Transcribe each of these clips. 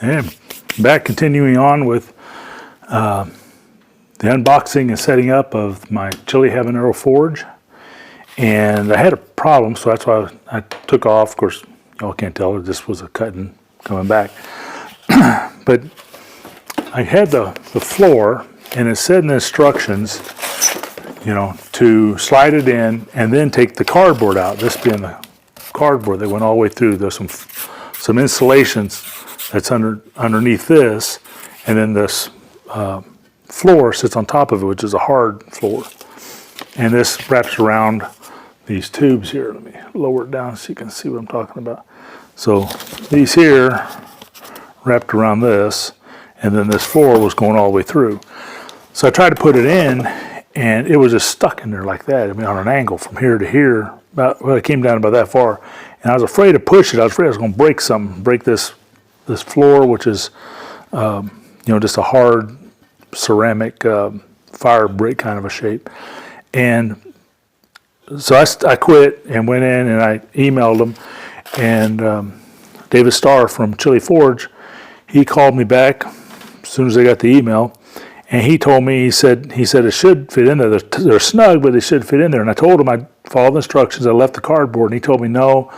And back continuing on with the unboxing and setting up of my Chile Habanero forge. And I had a problem, so that's why I took off. Of course, y'all can't tell, this was a cutting coming back. But I had the floor, and it said in the instructions, you know, to slide it in and then take the cardboard out. This being the cardboard that went all the way through. There's some insulations that's underneath this, and then this floor sits on top of it, which is a hard floor. And this wraps around these tubes here. Let me lower it down so you can see what I'm talking about. So these here wrapped around this, and then this floor was going all the way through. So I tried to put it in, and it was just stuck in there like that. I mean, on an angle from here to here. Well, it came down about that far, and I was afraid to push it. I was afraid I was going to break something, break this floor, which is, you know, just a hard ceramic fire brick kind of a shape. And so I quit and went in and I emailed them, and David Starr from Chile Forge, he called me back as soon as I got the email, and he told me, he said it should fit in there. They're snug, but they should fit in there. And I told him I'd follow the instructions. I left the cardboard, and he told me no.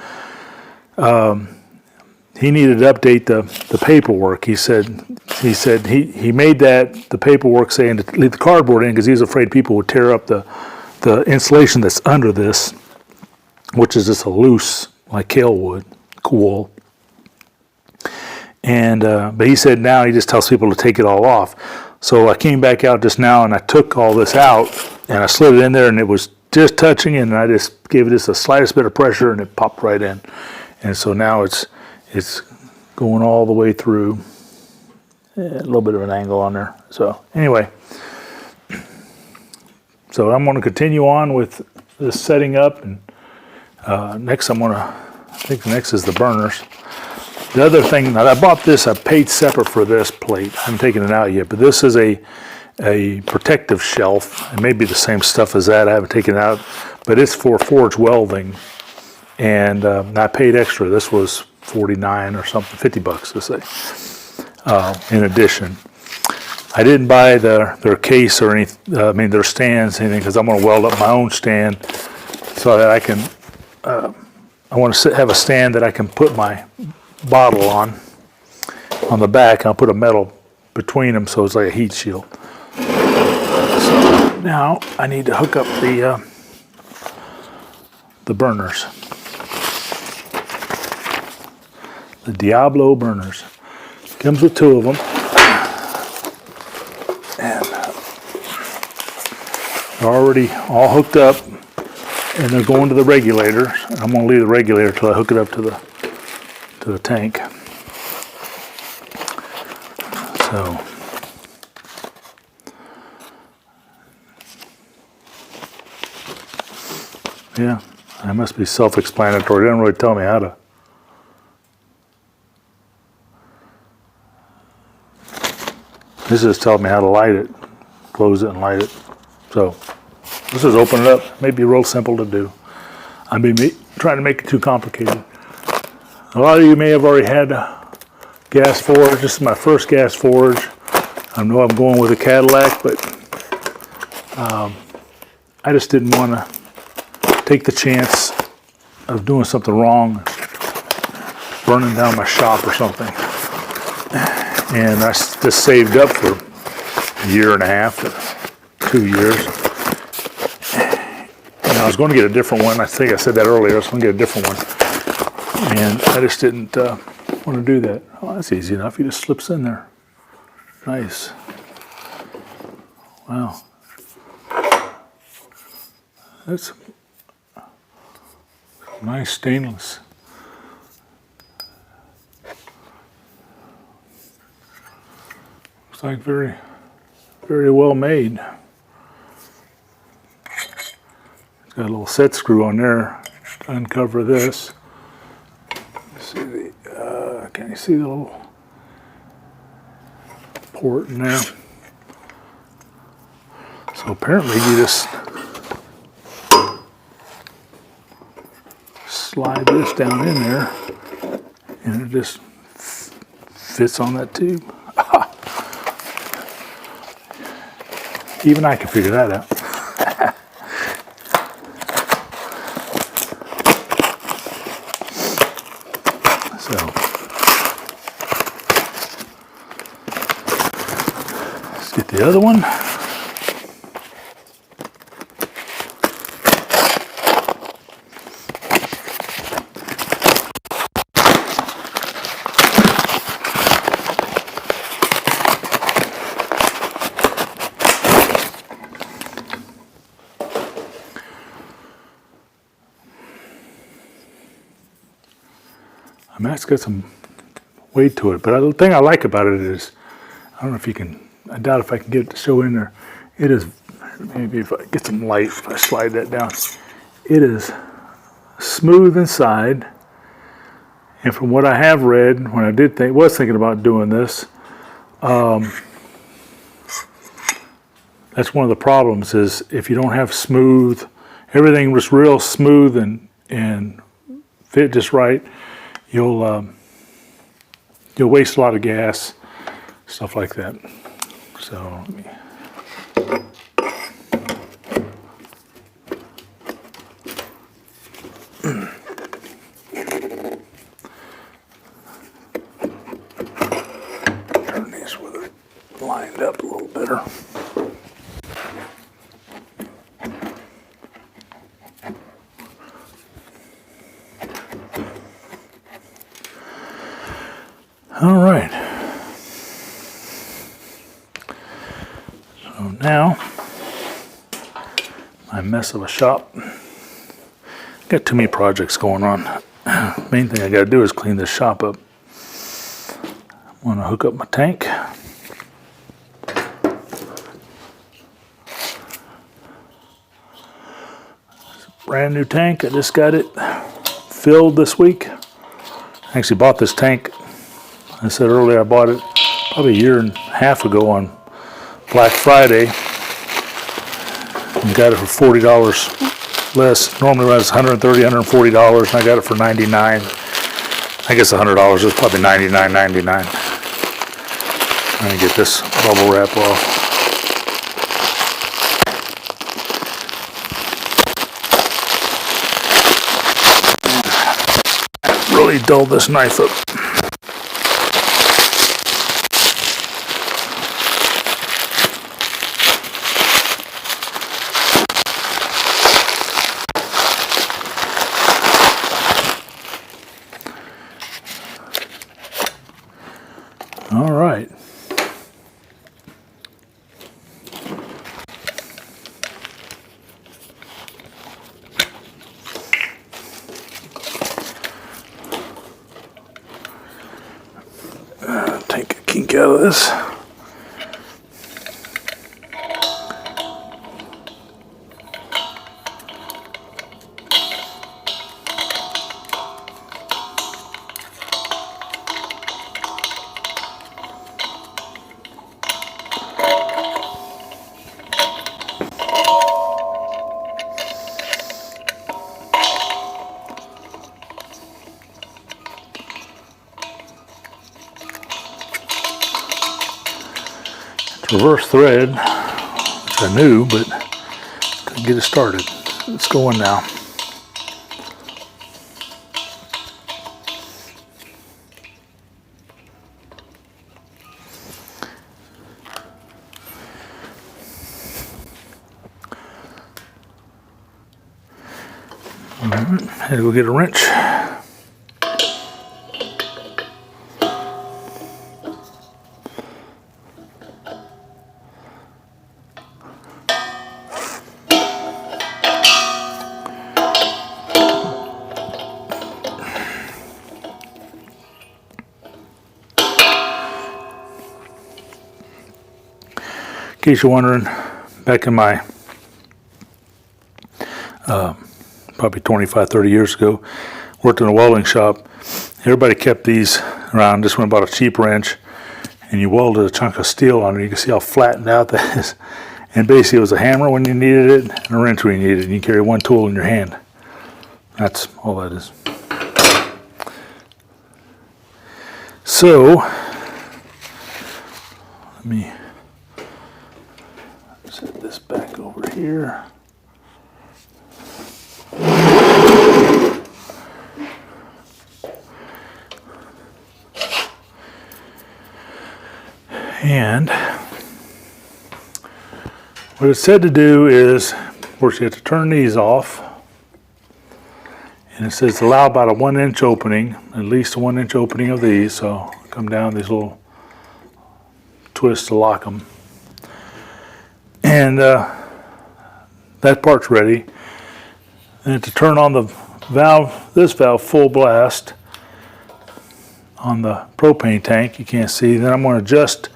He needed to update the paperwork. He said he made the paperwork saying to leave the cardboard in because he was afraid people would tear up the insulation that's under this, which is just a loose, like kale wood, wool. And but he said now he just tells people to take it all off. So I came back out just now and I took all this out and I slid it in there, and it was just touching it, and I just gave it just the slightest bit of pressure and it popped right in. And so now it's going all the way through. A little bit of an angle on there. So anyway, so I'm going to continue on with this setting up, and next I think the next is the burners. The other thing, now I bought this, I paid separate for this plate. I haven't taken it out yet, but this is a protective shelf. It may be the same stuff as that. I haven't taken it out, but it's for forge welding, and I paid extra. This was $49 or something, $50 to say, in addition. I didn't buy their case or their stands, anything, because I'm going to weld up my own stand so that I can, I want to have a stand that I can put my bottle on the back, and I'll put a metal between them so it's like a heat shield. So now I need to hook up the burners. The Diablo Burners. Comes with two of them. And they're already all hooked up, and they're going to the regulator. I'm going to leave the regulator till I hook it up to the tank. So yeah, that must be self-explanatory. They don't really tell me how to. This is telling me how to light it, close it and light it. So this is open it up. Maybe real simple to do. I've been trying to make it too complicated. A lot of you may have already had a gas forge. This is my first gas forge. I know I'm going with a Cadillac, but I just didn't want to take the chance of doing something wrong, burning down my shop or something. And I just saved up for a year and a half or 2 years. And I was going to get a different one. I think I said that earlier. I was going to get a different one. And I just didn't want to do that. Oh, that's easy enough. He just slips in there. Nice. Wow. That's nice stainless. Looks like very, very well made. It's got a little set screw on there to uncover this. See can you see the little port in there? So apparently you just slide this down in there, and it just fits on that tube. Even I can figure that out. So, let's get the other one. I mean, it's got some weight to it, but the thing I like about it is, I don't know if you can, I doubt if I can get it to show in there. It is, maybe if I get some light, if I slide that down, it is smooth inside. And from what I have read, when I was thinking about doing this, that's one of the problems is if you don't have smooth, everything was real smooth and fit just right, you'll waste a lot of gas, stuff like that. So let me. Turn these with it lined up a little better. All right. So now, my mess of a shop. Got too many projects going on. Main thing I got to do is clean this shop up. I'm going to hook up my tank. It's a brand new tank. I just got it filled this week. I actually bought this tank. I said earlier I bought it probably a year and a half ago on Black Friday and got it for $40 less. Normally it was $130, $140 and I got it for $99. I guess $100 is probably $99.99. Trying to get this bubble wrap off. Really dull this knife up. All right. Take a kink out of this. Reverse thread, which I knew, but couldn't get it started. It's going now. All right, had to go get a wrench. In case you're wondering, back in my probably 25, 30 years ago, worked in a welding shop. Everybody kept these around, just went and bought a cheap wrench, and you welded a chunk of steel on it. You can see how flattened out that is. And basically it was a hammer when you needed it, and a wrench when you needed it, and you carry one tool in your hand. That's all that is. So, Let me set this back over here. And what it's said to do is, of course, you have to turn these off. And it says allow about a 1-inch opening, at least a 1-inch opening of these. So come down these little twists to lock them. And that part's ready. And to turn on the valve, this valve full blast on the propane tank, you can't see. Then I'm going to adjust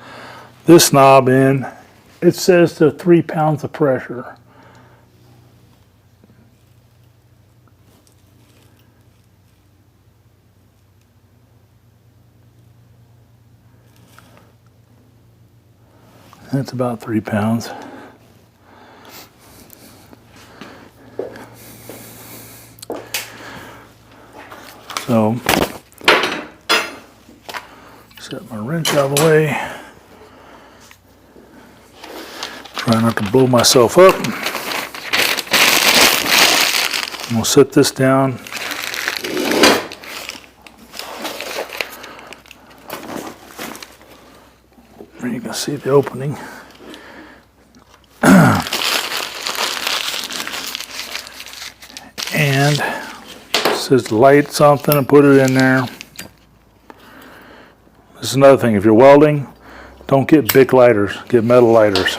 this knob in. It says to 3 pounds of pressure. That's about 3 pounds. So, set my wrench out of the way. Try not to blow myself up. I'm going to set this down. You can see the opening. And it says light something and put it in there. This is another thing. If you're welding, don't get Bic lighters. Get metal lighters.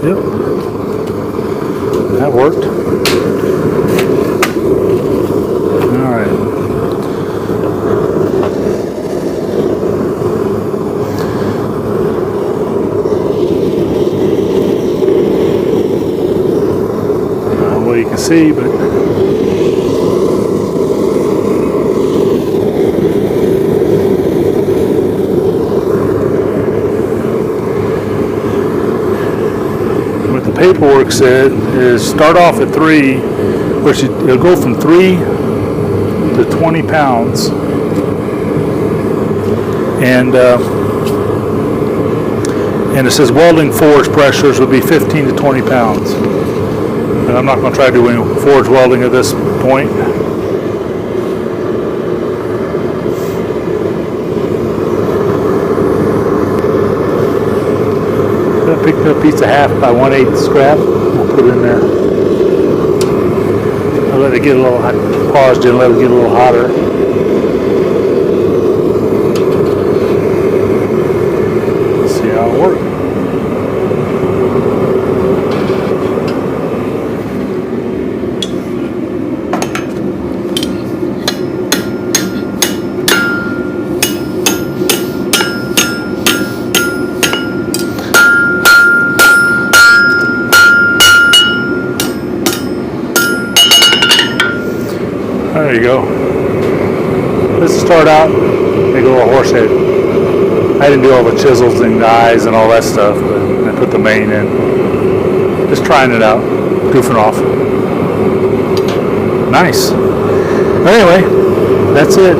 Yep, that worked. All right. Well, you can see, but paperwork said is start off at 3, which it'll go from 3 to 20 pounds, and it says welding forge pressures would be 15 to 20 pounds. And I'm not going to try to do any forge welding at this point. I picked up a piece of 1/2 by 1/8 scrap. I'll put it in there. I'll let it get a little hot. Paused it and let it get a little hotter. Let's see how it works. There you go. This will start out, make a little horse head. I didn't do all the chisels and eyes and all that stuff, but I put the main in. Just trying it out, goofing off. Nice. But anyway, that's it.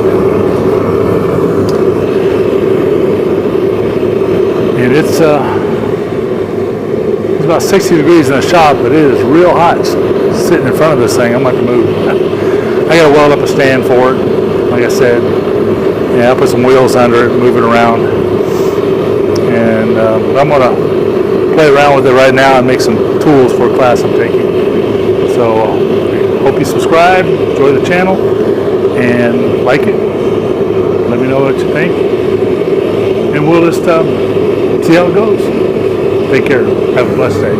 And it's about 60 degrees in the shop, but it is real hot sitting in front of this thing. I'm going to move. I got to weld up a stand for it, like I said. Yeah, I put some wheels under it, move it around. And I'm going to play around with it right now and make some tools for a class I'm taking. So hope you subscribe, enjoy the channel, and like it. Let me know what you think. And we'll just see how it goes. Take care. Have a blessed day.